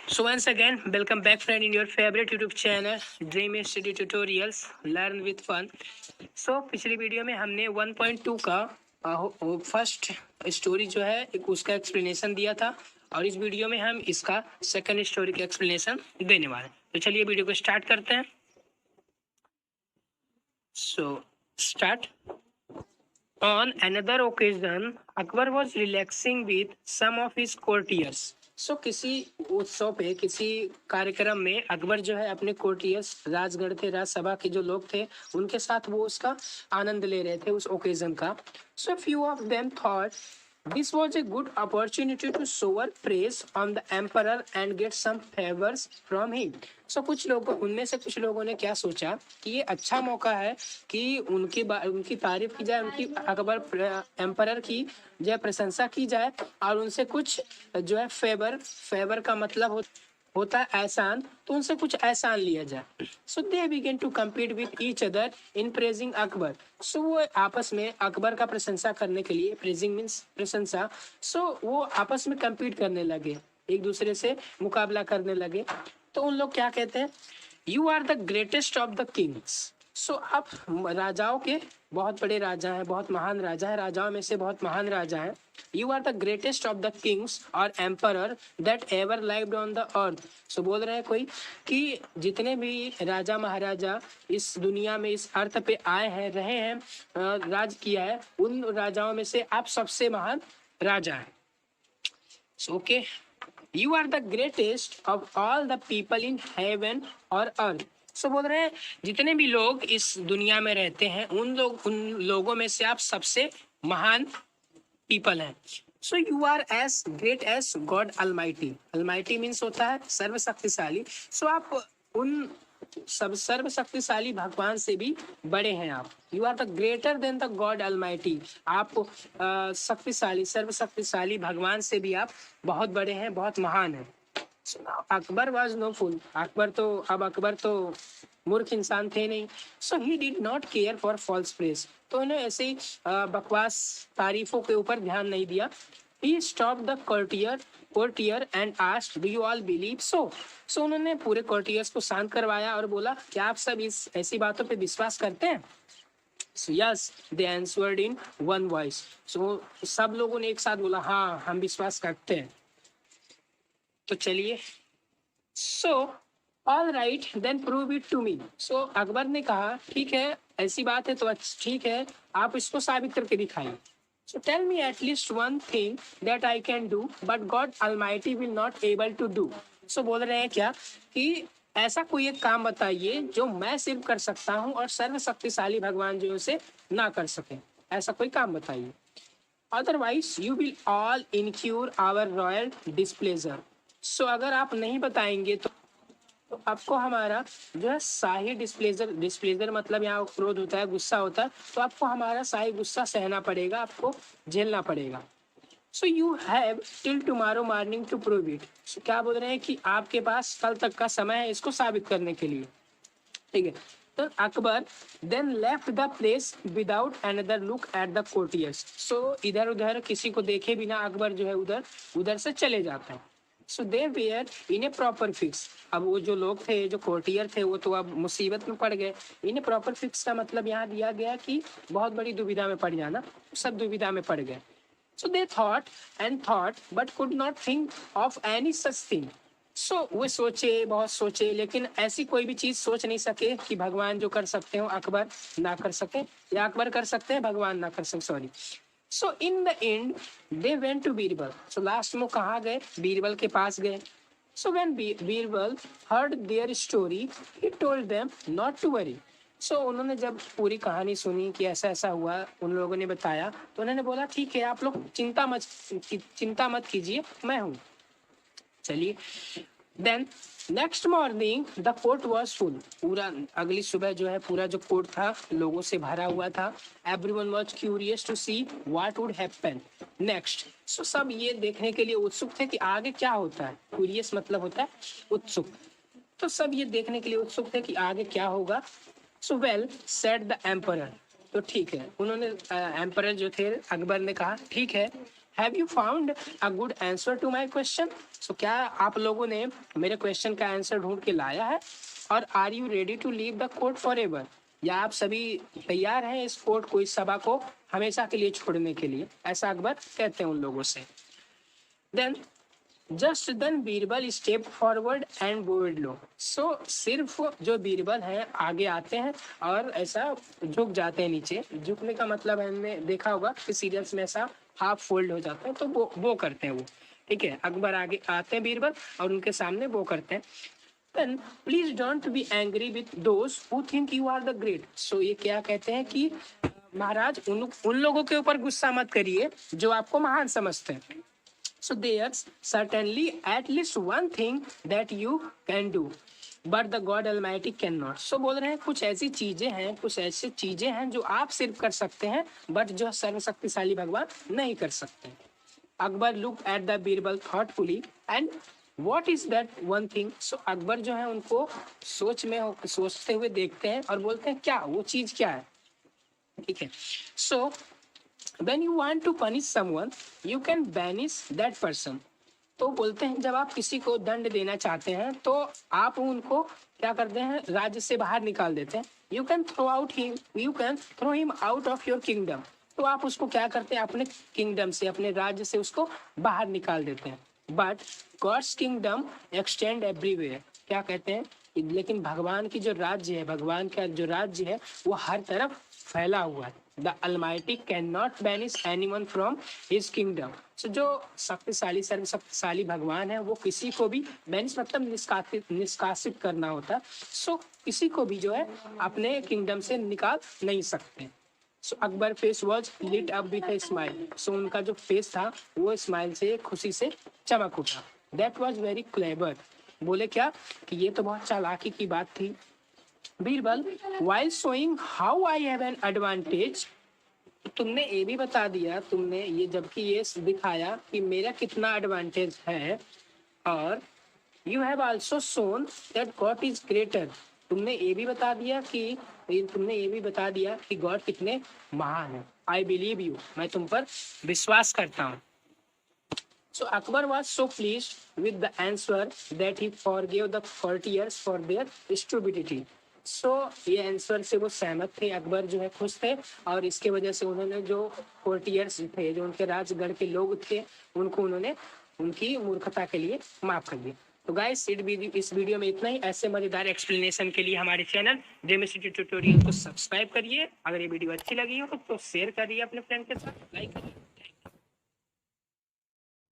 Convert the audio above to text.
So once again, welcome back friend in your favorite YouTube channel Dream Study Tutorials Learn with Fun. So पिछली video में हमने 1.2 का first story जो है एक उसका एक्सप्लेनेशन दिया था और इस वीडियो में हम इसका सेकंड स्टोरी का एक्सप्लेनेशन देने वाले हैं। तो चलिए वीडियो को स्टार्ट करते हैं। So start. On another occasion, Akbar was relaxing with some of his courtiers. So किसी उत्सव पे किसी कार्यक्रम में अकबर जो है अपने कोर्टियर्स राजगढ़ थे, राजसभा के जो लोग थे उनके साथ वो उसका आनंद ले रहे थे उस ओकेजन का. So few of them thought this was a good opportunity to shower praise on the emperor and get some favors from him. So कुछ लोगों उनमें से कुछ लोगों ने क्या सोचा कि ये अच्छा मौका है कि उनकी तारीफ की जाए, उनकी अकबर एम्परर की जो प्रशंसा की जाए और उनसे कुछ जो है फेवर का मतलब होता है एहसान, तो उनसे कुछ एहसान लिया जाए. So they begin to compete with each other in praising Akbar. So वो आपस में अकबर का प्रशंसा करने के लिए, प्रेजिंग मीन्स प्रशंसा, सो वो आपस में कम्पीट करने लगे, एक दूसरे से मुकाबला करने लगे. तो उन लोग क्या कहते हैं, you are the greatest of the kings. So आप राजाओं के बहुत बड़े राजा हैं, बहुत महान राजा है, राजाओं में से बहुत महान राजा हैं. You are the greatest of the kings और emperor that ever lived on the earth. So बोल रहे हैं कोई कि जितने भी राजा महाराजा इस दुनिया में इस अर्थ पे आए हैं, रहे हैं, राज किया है, उन राजाओं में से आप सबसे महान राजा हैं. Okay, you are the greatest of all the people in heaven और अर्थ. सो बोल रहे हैं जितने भी लोग इस दुनिया में रहते हैं उन लोगों में से आप सबसे महान पीपल हैं. So you are as great as God Almighty. Almighty means होता है सर्वशक्तिशाली. सो आप उन सब सर्वशक्तिशाली भगवान से भी बड़े हैं आप. You are the greater than the God Almighty. आप शक्तिशाली सर्वशक्तिशाली भगवान से भी आप बहुत बड़े हैं, बहुत महान हैं. Akbar was no fool. Akbar तो मूर्ख इंसान थे नहीं. So he did not care for false praise. तो उन्हें ऐसे ही बकवास तारीफों के ऊपर ध्यान नहीं दिया. He stop the courtier and asked do you all believe so. So उन्होंने पूरे कोर्टियर्स को शांत करवाया और बोला क्या आप सब इस ऐसी बातों पे विश्वास करते हैं. So yes, they answered in one voice. So सब लोगों ने एक साथ बोला हाँ हम विश्वास करते हैं. तो चलिए, so all right then prove it to me. So Akbar ने कहा ठीक है, ऐसी बात है तो ठीक है, आप इसको साबित करके दिखाइए. So tell me at least one thing that I can do but God almighty will not able to do. So बोल रहे हैं क्या कि ऐसा कोई एक काम बताइए जो मैं सिर्फ कर सकता हूँ और सर्वशक्तिशाली भगवान जो उसे ना कर सके. ऐसा कोई काम बताइए. Otherwise you will all incur our royal displeasure. So अगर आप नहीं बताएंगे तो आपको हमारा जो है शाही डिस्प्लेजर मतलब यहाँ क्रोध होता है, गुस्सा होता है, तो आपको हमारा शाही गुस्सा सहना पड़ेगा, आपको झेलना पड़ेगा. So you have till tomorrow morning to prove it. So क्या बोल रहे हैं कि आपके पास कल तक का समय है इसको साबित करने के लिए. ठीक है. तो Akbar then left the place without another look at the courtiers. So इधर उधर किसी को देखे बिना अकबर जो है उधर से चले जाते हैं. So they were in a proper fix. अब वो जो लोग थे, जो कोर्टियर थे, वो तो अब मुसीबत में पड़ गए. इन ए प्रॉपर फिक्स का मतलब यहाँ दिया गया कि बहुत बड़ी दुविधा में पड़ जाना. सब दुविधा में पड़ गए. So they thought but could not think of any such thing. So वो बहुत सोचे लेकिन ऐसी कोई भी चीज सोच नहीं सके कि भगवान जो कर सकते हो अकबर ना कर सके, या अकबर कर सकते हैं भगवान ना कर सके. Sorry. So in the end they went to Birbal. So last में कहाँ गए, बीरबल के पास गए. So when Birbal heard their story he told them not to worry. So उन्होंने जब पूरी कहानी सुनी कि ऐसा ऐसा हुआ, उन लोगों ने बताया, तो उन्होंने बोला ठीक है आप लोग चिंता मत कीजिए, मैं हूँ. चलिए. Then next morning the court was full. पूरा अगली सुबह जो है पूरा जो कोर्ट था लोगों से भरा हुआ था. Everyone was curious to see what would happen next. So सब ये देखने के लिए उत्सुक थे कि आगे क्या होता है. क्यूरियस मतलब होता है उत्सुक. तो सब ये देखने के लिए उत्सुक थे कि आगे क्या होगा. So well said the emperor. तो ठीक है, उन्होंने एम्परर जो थे अकबर ने कहा ठीक है have you found a good answer to my question? So क्या आप लोगों ने मेरे क्वेश्चन का आंसर ढूंढ के लाया है? और are you ready to leave the court forever? या आप सभी तैयार हैं इस कोर्ट को, इस सभा को हमेशा के लिए छोड़ने के लिए? ऐसा अकबर कहते हैं उन लोगों से। Then just then Birbal step forward and bowed low. So सिर्फ जो बीरबल हैं आगे आते हैं और ऐसा झुक जाते हैं नीचे। झुकने का मतलब है, हमने देखा होगा कि सीरियल्स में ऐसा हाफ फोल्ड हो जाता है, तो वो करते हैं वो। ठीक है, अकबर आगे आते हैं बीरबल और उनके सामने वो करते हैं। Then please don't be angry with those who think you are the great. So ये क्या कहते हैं कि महाराज उन लोगों के ऊपर गुस्सा मत करिए जो आपको महान समझते हैं। So there's certainly at least one thing that you can do, but the God Almighty cannot. So बोल रहे हैं कुछ ऐसी चीजें हैं जो आप सिर्फ कर सकते हैं, बट जो सर्वशक्तिशाली भगवान नहीं कर सकते। Akbar look at the Birbal thoughtfully and what is that one thing? So Akbar जो है उनको सोचते हुए देखते हैं और बोलते हैं क्या वो चीज क्या है। ठीक है, सो when you want to punish someone you can banish that person. तो बोलते हैं जब आप किसी को दंड देना चाहते हैं तो आप उनको क्या करते हैं, राज्य से बाहर निकाल देते हैं। You can throw him out of your kingdom. तो आप उसको क्या करते हैं, अपने किंगडम से, अपने राज्य से उसको बाहर निकाल देते हैं। But God's kingdom extend everywhere. क्या कहते हैं, लेकिन भगवान की जो राज्य है, भगवान का जो राज्य है वो हर तरफ फैला हुआ है। The almighty can not banish anyone from his kingdom. So जो सर्वशक्तिशाली भगवान है वो किसी को भी बैनिश मतलब निष्कासित करना होता। सो किसी को भी जो है अपने किंगडम से निकाल नहीं सकते। So Akbar face was lit up with a smile. So उनका जो फेस था वो स्माइल से, खुशी से चमक उठा। That was very clever. बोले क्या कि ये तो बहुत चालाकी की बात थी। Birbal while showing how I have an advantage, तुमने ये भी बता दिया, तुमने ये जबकि ये दिखाया कि मेरा कितना एडवांटेज है, और you have also shown that God is greater, तुमने ये भी बता दिया कि गॉड कितने महान है। I believe you, मैं तुम पर विश्वास करता हूँ। So Akbar was so pleased with the answer that he forgave the courtiers for their stupidity. So ये आंसर से वो सहमत थे, अकबर जो है खुश थे, और इसके वजह से उन्होंने जो कोर्टियर्स थे, जो उनके राजगढ़ के लोग थे, उनको उन्होंने उनकी मूर्खता के लिए माफ कर दिया। तो गाइस इस वीडियो में इतना ही। ऐसे मजेदार एक्सप्लेनेशन के लिए हमारे चैनल जेएमएसटी ट्यूटोरियल को सब्सक्राइब करिए। अगर ये वीडियो अच्छी लगी हो तो शेयर करिए अपने फ्रेंड के साथ, लाइक करिए।